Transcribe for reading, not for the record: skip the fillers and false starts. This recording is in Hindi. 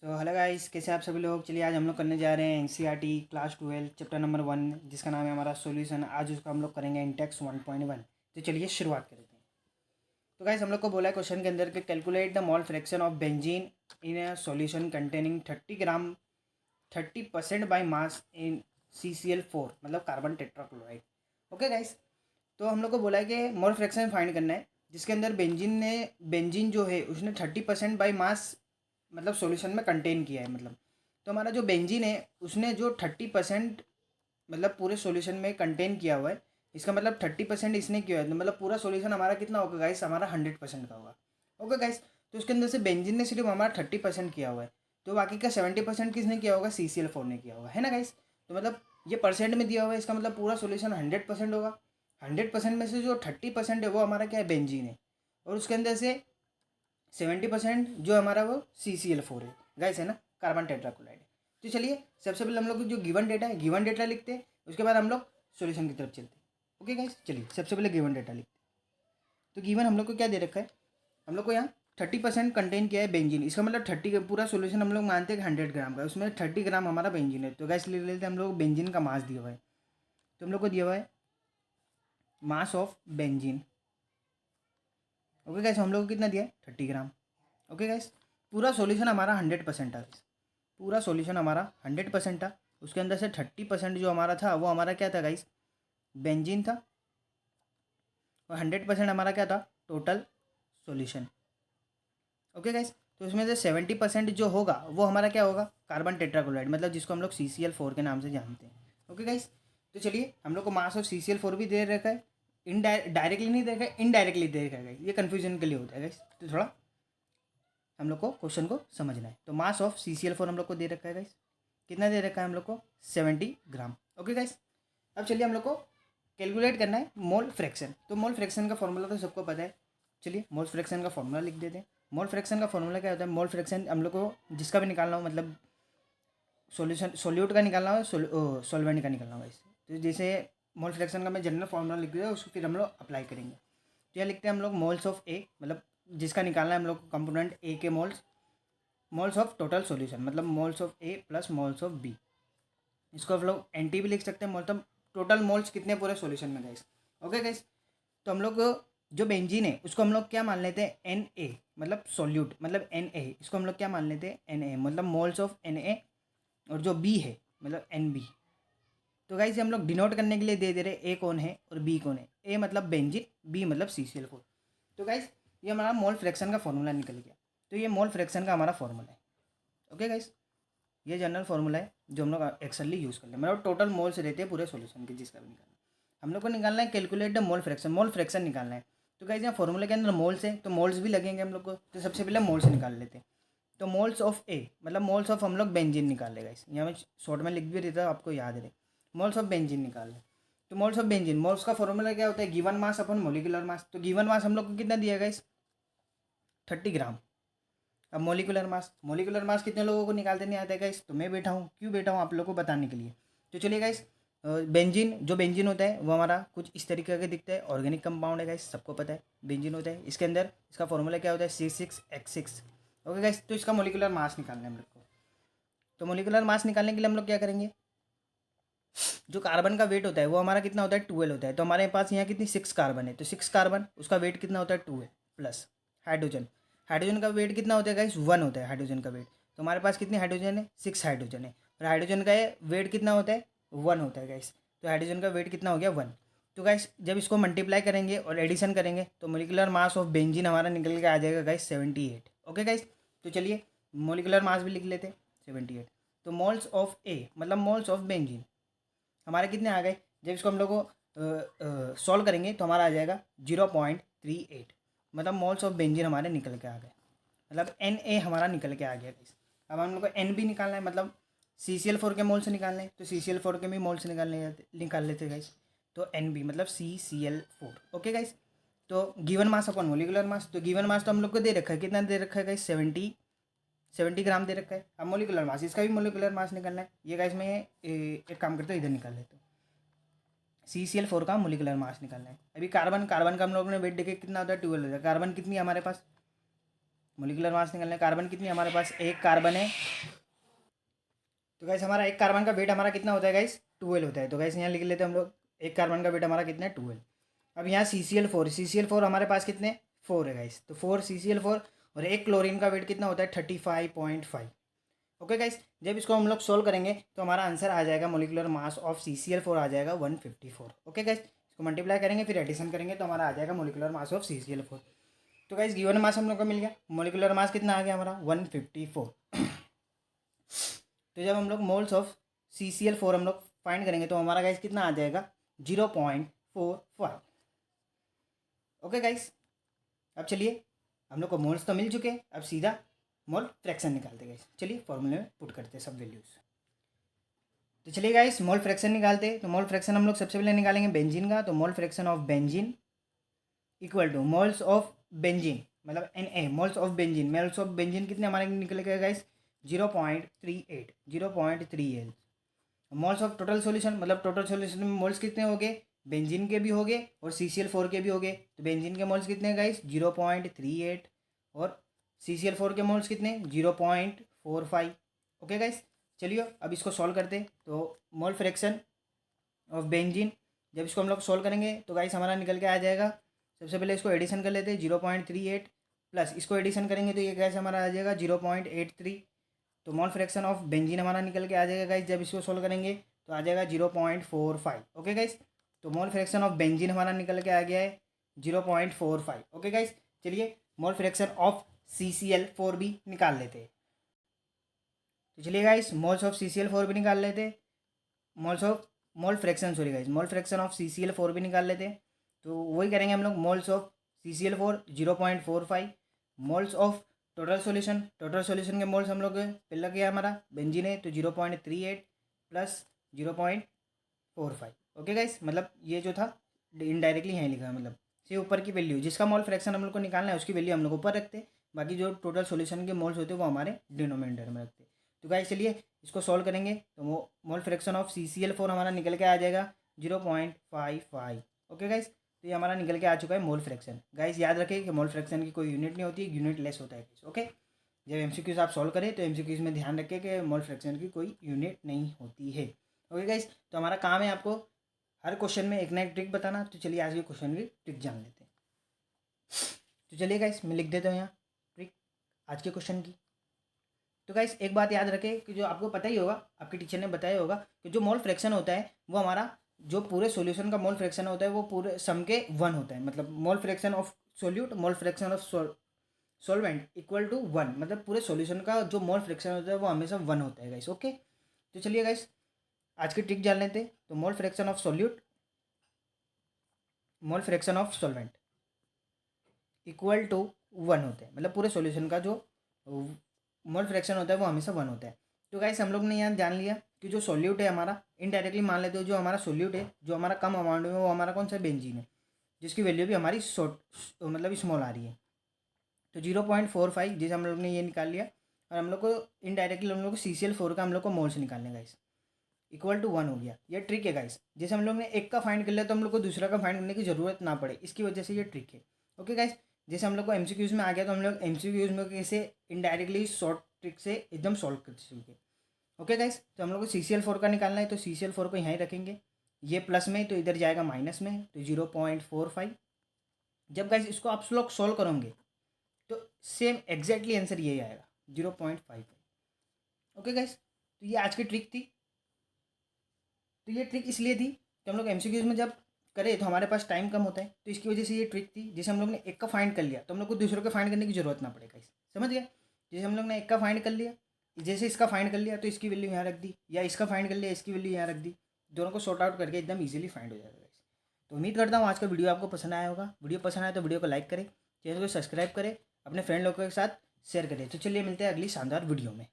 सो हेलो गाइस, कैसे आप सभी लोग। चलिए आज हम लोग करने जा रहे हैं एनसीईआरटी क्लास 12 चैप्टर नंबर 1, जिसका नाम है हमारा सॉल्यूशन। आज उसका हम लोग करेंगे इंटेक्स 1.1। तो चलिए शुरुआत करते हैं। तो गाइस हम लोग को बोला है क्वेश्चन के अंदर कि calculate the mole fraction of benzene in a solution containing 30 gram 30% by mass in CCl4 मतलब कार्बन टेट्राक्लोराइड। ओके गाइस, तो हम लोग को बोला है कि मोल फ्रैक्शन फाइंड करना है जिसके अंदर बेंजीन जो है उसने 30% बाई मास मतलब सॉल्यूशन में कंटेन किया है। मतलब तो हमारा जो बेंजीन है उसने जो 30% मतलब पूरे सॉल्यूशन में कंटेन किया हुआ है, इसका मतलब 30% इसने किया है, तो मतलब पूरा सॉल्यूशन हमारा कितना होगा गाइस, हमारा 100% का होगा। ओके गाइस, तो उसके अंदर से बेंजीन ने सिर्फ हमारा 30% किया हुआ है, तो बाकी का 70% किसने किया होगा, CCl4 ने किया होगा, है ना गाइस। तो मतलब ये परसेंट में दिया हुआ है, इसका मतलब पूरा सॉल्यूशन 100% होगा। 100% में से जो 30% है वो हमारा क्या है, बेंजीन है, और उसके अंदर से 70% जो हमारा वो CCl4 है गाइस, है ना, कार्बन टेट्राक्लोराइड है। तो चलिए सबसे पहले हम लोग जो गिवन डेटा है, गिवन डेटा लिखते हैं, उसके बाद हम लोग सॉल्यूशन की तरफ चलते हैं। ओके गाइस, चलिए सबसे पहले गिवन डेटा लिखते हैं। तो गिवन हम लोग को क्या दे रखा है, हम लोग को यहाँ 30% कंटेन किया है बेंजीन, इसका मतलब 30 पूरा सॉल्यूशन हम लोग मानते हैं कि 100 ग्राम का, उसमें 30 ग्राम हमारा बेंजीन है। तो गैस ले लेते हैं हम लोग बेंजीन का मास दिया हुआ है, तो हम लोग को दिया हुआ है mass of benzene. Okay gas, हम लोग को कितना दिया है, 30 ग्राम। ओके गैस, पूरा सॉल्यूशन हमारा 100% था। पूरा सॉल्यूशन हमारा 100% था, उसके अंदर से 30% जो हमारा था वो हमारा क्या था गाइस, बेंजीन था, और 100% हमारा क्या था, टोटल सॉल्यूशन। ओके गाइस, तो उसमें से 70% जो होगा वो हमारा क्या होगा, कार्बन टेट्राक्लोराइड, मतलब जिसको हम लोग CCl4 के नाम से जानते हैं। ओके गाइस, तो चलिए हम लोग को मास ऑफ CCl4 भी दे रखा है, डायरेक्टली नहीं दे रखा है, इनडायरेक्टली दे रखा है गाइस, ये कन्फ्यूजन के लिए होता है गाइस, तो थोड़ा हम लोग को क्वेश्चन को समझना है। तो मास ऑफ CCl4 हम लोग को दे रखा है गाइस, कितना दे रखा है हम लोग को, 70 ग्राम। ओके गाइस, अब चलिए हम लोग को कैलकुलेट करना है मोल फ्रैक्शन। तो मोल फ्रैक्शन का फॉर्मूला तो सबको पता है, चलिए मोल फ्रैक्शन का फॉर्मूला लिख देते हैं। मोल फ्रैक्शन का फॉर्मूला क्या होता है, मोल फ्रैक्शन हम लोग को जिसका भी निकालना हो, मतलब सॉल्यूशन सोल्यूट का निकालना हो, सॉल्वेंट का निकालना हो गाइस। तो जैसे मोल फ्रैक्शन का मैं जनरल फॉर्मूला लिख दिया, उसको फिर हम लोग अप्लाई करेंगे। तो यह लिखते हैं हम लोग मोल्स ऑफ ए, मतलब जिसका निकालना है हम लोग को कंपोनेंट ए के moles, moles of total solution, मतलब moles of A plus moles of B. इसको हम लोग NT भी लिख सकते हैं, मतलब टोटल मोल्स कितने पूरे सॉल्यूशन में गाइस। ओके गाइस, तो हम लोग जो बेंजीन है उसको हम लोग क्या मान लेते हैं, Na, मतलब सॉल्यूट, मतलब Na, इसको हम लोग क्या मान लेते हैं, Na मतलब मोल्स ऑफ Na, और जो B है मतलब Nb। तो गाइस हम लोग डिनोट करने के लिए दे दे रहे A कौन है और B कौन है, A मतलब बेंजीन, B मतलब CCl4। तो गाइस ये हमारा मोल फ्रैक्शन का फॉर्मूला निकल गया। तो ये मोल फ्रैक्शन का हमारा फॉर्मूला है। ओके गाइस, ये जनरल फॉर्मूला है जो हम लोग एक्सरली यूज़ कर लें, मतलब टोटल मोल्स रहते हैं पूरे सॉल्यूशन के, जिसका भी निकालना हम लोग को निकालना है, calculate the mole fraction, mole fraction निकालना है। तो गाइस यहाँ फॉर्मूले के अंदर मोल्स है तो मोल्स भी लगेंगे हम लोग को, तो सबसे पहले मोल्स निकाल लेते हैं। तो मोल्स ऑफ ए मतलब मोल्स ऑफ हम लोग बेंजीन निकाल लेगा, इस यहाँ में शॉर्ट में लिख भी देता है, आपको याद रहे, मोल्स ऑफ बेंजीन निकाल लें। तो मोल्स ऑफ बेंजीन, मोल्स का फॉर्मूला क्या होता है, गिवन मास अपन मोलिकुलर मास। तो गिवन मास हम लोग को कितना दिया गाइस, 30 ग्राम। अब मोलिकुलर मास कितने लोगों को निकालते नहीं आता है गाइस, तो मैं बैठा हूँ, क्यों बैठा हूँ, आप लोगों को बताने के लिए। तो चलिए गाइस, बेंजीन, जो बेंजीन होता है वो हमारा कुछ इस तरीके का दिखता है, ऑर्गेनिक कंपाउंड है गाइस, सबको पता है बेंजीन होता है। इसके अंदर इसका फॉर्मूला क्या होता है, C6H6। ओके गाइस, तो इसका मोलिकुलर मास निकालना है हम लोग को। तो मोलिकुलर मास निकालने के लिए हम लोग क्या करेंगे, जो कार्बन का वेट होता है वो हमारा कितना होता है, 12 होता है। तो हमारे पास यहाँ कितनी 6 कार्बन है, तो 6 कार्बन, उसका वेट कितना होता है, 2 है, प्लस हाइड्रोजन, हाइड्रोजन का वेट कितना होता है गाइस, 1 होता है हाइड्रोजन का वेट। तो हमारे पास कितनी हाइड्रोजन है, 6 हाइड्रोजन है, और हाइड्रोजन का वेट कितना होता है, 1 होता है गाइस। तो हाइड्रोजन का वेट कितना हो गया, 1। तो गाइस जब इसको मल्टीप्लाई करेंगे और एडिशन करेंगे तो मोलिकुलर मास ऑफ बेंजीन हमारा निकल के आ जाएगा गाइस 78। ओके गाइस, तो चलिए मोलिकुलर मास भी लिख लेते हैं 78। तो मोल्स ऑफ ए मतलब मोल्स ऑफ बेंजीन हमारे कितने आ गए, जब इसको हम लोग को सॉल्व करेंगे तो हमारा आ जाएगा 0.38, मतलब मोल्स ऑफ बेंजीन हमारे निकल के आ गए, मतलब Na हमारा निकल के आ गया गाइस। अब हम लोग को Nb निकालना है, मतलब CCl4 के मोल्स निकालने हैं, तो CCl4 के भी मोल्स निकाल लेते हैं गाइस। तो Nb मतलब CCl4। ओके गाइस, तो गिवन मास अपन मोलिकुलर मास, तो गिवन मास तो हम लोग को दे रखा है, कितना दे रखा है गाइस, 70 ग्राम दे रखा है। अब मोलिकुलर मास, इसका भी मोलिकुलर मास निकालना है। ये गाइस मैं एक काम करता हूँ, इधर निकाल लेता हूँ, CCl4 का मोलिकुलर मास निकालना है। अभी कार्बन का हम लोगों ने वेट देखे कितना होता है, 12 होता है। कार्बन कितनी है हमारे पास, मोलिकुलर मास निकालना है। कार्बन कितनी हमारे पास, एक कार्बन है। तो गाइस हमारा एक कार्बन का वेट हमारा कितना होता है गाइस, 12 होता है। तो गाइस यहाँ लिख लेते हैं हम लोग, एक कार्बन का वेट हमारा कितना है, 12। अब यहाँ CCl4 हमारे पास कितने, 4 है गाइस। तो 4 CCl4 और एक क्लोरीन का वेट कितना होता है, 35.5। ओके गाइस, जब इसको हम लोग सोल्व करेंगे तो हमारा आंसर आ जाएगा, मोलिकुलर मास ऑफ CCl4 आ जाएगा 154। ओके गाइस, इसको मल्टीप्लाई करेंगे फिर एडिशन करेंगे तो हमारा आ जाएगा मोलिकुलर मास ऑफ CCl4। तो गाइस गिवन मास हम लोग को मिल गया, मोलिकुलर मास कितना आ गया हमारा, 154। तो जब हम लोग मोल्स ऑफ CCl4 हम लोग फाइंड करेंगे तो हमारा गाइस कितना आ जाएगा, 0.45। ओके गाइस, अब चलिए हम लोग को मोल्स तो मिल चुके हैं, अब सीधा मोल फ्रैक्शन निकालते गाइस। चलिए फॉर्मूले में पुट करते हैं सब वैल्यूज। तो चलिए गाइस मोल फ्रैक्शन निकालते। तो मोल फ्रैक्शन हम लोग सबसे पहले निकालेंगे बेंजीन का। तो mole fraction of benzene equal two moles of benzene, मतलब Na, moles of benzene. Moles of benzene कितने हमारे निकल गए guys, 0.38, 0.38। Moles of total solution, मतलब टोटल सॉल्यूशन में मोल्स कितने हो गए, बेंजीन के भी हो गए और CCl4 के भी हो गए। तो बेंजीन के मोल्स कितने गाइस, 0.38 और CCl4 के मोल्स कितने, 0.45। ओके गाइस, चलिए अब इसको सॉल्व करते। तो मोल फ्रैक्शन ऑफ बेंजीन, जब इसको हम लोग सॉल्व करेंगे तो गाइस हमारा निकल के आ जाएगा। सबसे पहले इसको एडिशन कर लेते हैं, 0.38 प्लस इसको एडिशन करेंगे तो ये गैस हमारा आ जाएगा 0.83। तो मोल फ्रैक्शन ऑफ बेंजीन हमारा निकल के आ जाएगा गाइस, जब इसको सोल्व करेंगे तो आ जाएगा 0.45। ओके गाइस, तो मोल फ्रैक्शन ऑफ बेंजीन हमारा निकल के आ गया है 0.45। ओके गाइस, चलिए मोल फ्रैक्शन ऑफ CCl4 भी निकाल लेते हैं। तो चलिए गाइस मोल्स ऑफ CCl4 भी निकाल लेते हैं। मोल फ्रैक्शन ऑफ CCl4 भी निकाल लेते हैं। तो वही करेंगे हम लोग, moles of CCl4 0.45, moles of total solution के मोल्स हम लोग पहला क्या हमारा बेंजीन है तो 0.38 प्लस 0.45। ओके गाइस, मतलब ये जो था इनडायरेक्टली यहाँ लिखा है, मतलब से ऊपर की वैल्यू जिसका मोल फ्रैक्शन हम लोग को निकालना है उसकी वैल्यू हम लोग ऊपर रखते हैं, बाकी जो टोटल सॉल्यूशन के मोल्स होते हैं वो हमारे डिनोमिनेटर में रखते हैं। तो गाइस चलिए इसको सॉल्व करेंगे तो मोल फ्रैक्शन ऑफ CCl4 हमारा निकल के आ जाएगा 0.55। ओके गाइस, तो ये हमारा निकल के आ चुका है मोल फ्रैक्शन। गाइस याद रखें कि मोल फ्रैक्शन की कोई यूनिट नहीं होती है, यूनिट लेस होता है। ओके, जब MCQs आप सॉल्व करें तो MCQs में ध्यान रखें कि मोल फ्रैक्शन की कोई यूनिट नहीं होती है। ओके गाइस, तो हमारा काम है आपको हर क्वेश्चन में एक ना एक ट्रिक बताना। तो चलिए आज के क्वेश्चन की ट्रिक जान लेते हैं। तो चलिए गाइस मैं लिख देता हूँ यहाँ ट्रिक आज के क्वेश्चन की। तो गाइस एक बात याद रखें कि जो आपको पता ही होगा, आपके टीचर ने बताया होगा कि जो मोल फ्रैक्शन होता है वो हमारा जो पूरे सॉल्यूशन का मोल फ्रैक्शन होता है वो पूरे सम के 1 होता है। मतलब mole fraction of solute, mole fraction of solvent equal to 1, मतलब पूरे सॉल्यूशन का जो मोल फ्रैक्शन होता है वो हमेशा 1 होता है गाइस। ओके, तो चलिए गाइस आज की ट्रिक जान लेते हैं। तो mole fraction of solute, mole fraction of solvent equal to 1 होते हैं, मतलब पूरे सॉल्यूशन का जो मोल फ्रैक्शन होता है वो हमेशा 1 होता है। तो गाइस हम लोग ने यहाँ जान लिया कि जो सोल्यूट है हमारा, इनडायरेक्टली मान लेते हो जो हमारा सोल्यूट है जो हमारा कम अमाउंट में वो हमारा कौन सा बेंजीन है, जिसकी वैल्यू भी हमारी मतलब स्मॉल आ रही है। तो 0.45 जैसे हम लोग ने ये निकाल लिया और हम लोग को इनडायरेक्टली हम लोग को CCl4 का हम लोग को मोल्स निकालने गाइस इक्वल टू 1 हो गया। ये ट्रिक है गाइस, जैसे हम लोग ने एक का फाइंड कर लिया तो हम लोग को दूसरा का फाइंड करने की जरूरत ना पड़े, इसकी वजह से ये ट्रिक है। ओके गाइस, जैसे हम लोग को MCQs में आ गया तो हम लोग MCQs में कैसे इनडायरेक्टली शॉर्ट ट्रिक से एकदम सॉल्व कर सकेंगे। ओके गाइस, तो हम लोग को CCl4 का निकालना है तो CCl4 को यहाँ ही रखेंगे, ये प्लस में तो इधर जाएगा माइनस में, तो 0.45। जब गाइस इसको आप लोग सॉल्व करोगे तो सेम एग्जैक्टली आंसर यही आएगा 0.55। ओके गाइस, तो ये आज की ट्रिक थी। तो ये ट्रिक इसलिए थी कि हम लोग MCQs में जब करें तो हमारे पास टाइम कम होता है, तो इसकी वजह से ये ट्रिक थी। जैसे हम लोग ने एक का फाइंड कर लिया तो हम लोग को दूसरों का फाइंड करने की जरूरत ना पड़ेगा, समझ गया। जैसे हम लोग ने एक का फाइंड कर लिया, जैसे इसका फाइंड कर लिया तो इसकी वैल्यू यहाँ रख दी, या इसका फाइंड कर लिया इसकी वैल्यू यहाँ रख दी, दोनों को सॉर्ट आउट करके एकदम ईजिली फाइंड हो जाएगा। तो उम्मीद करता हूँ आज का वीडियो आपको पसंद आया होगा। वीडियो पसंद आया तो वीडियो को लाइक करें, चैनल को सब्सक्राइब करें, अपने फ्रेंड लोगों के साथ शेयर करें। तो चलिए मिलते हैं अगली शानदार वीडियो में।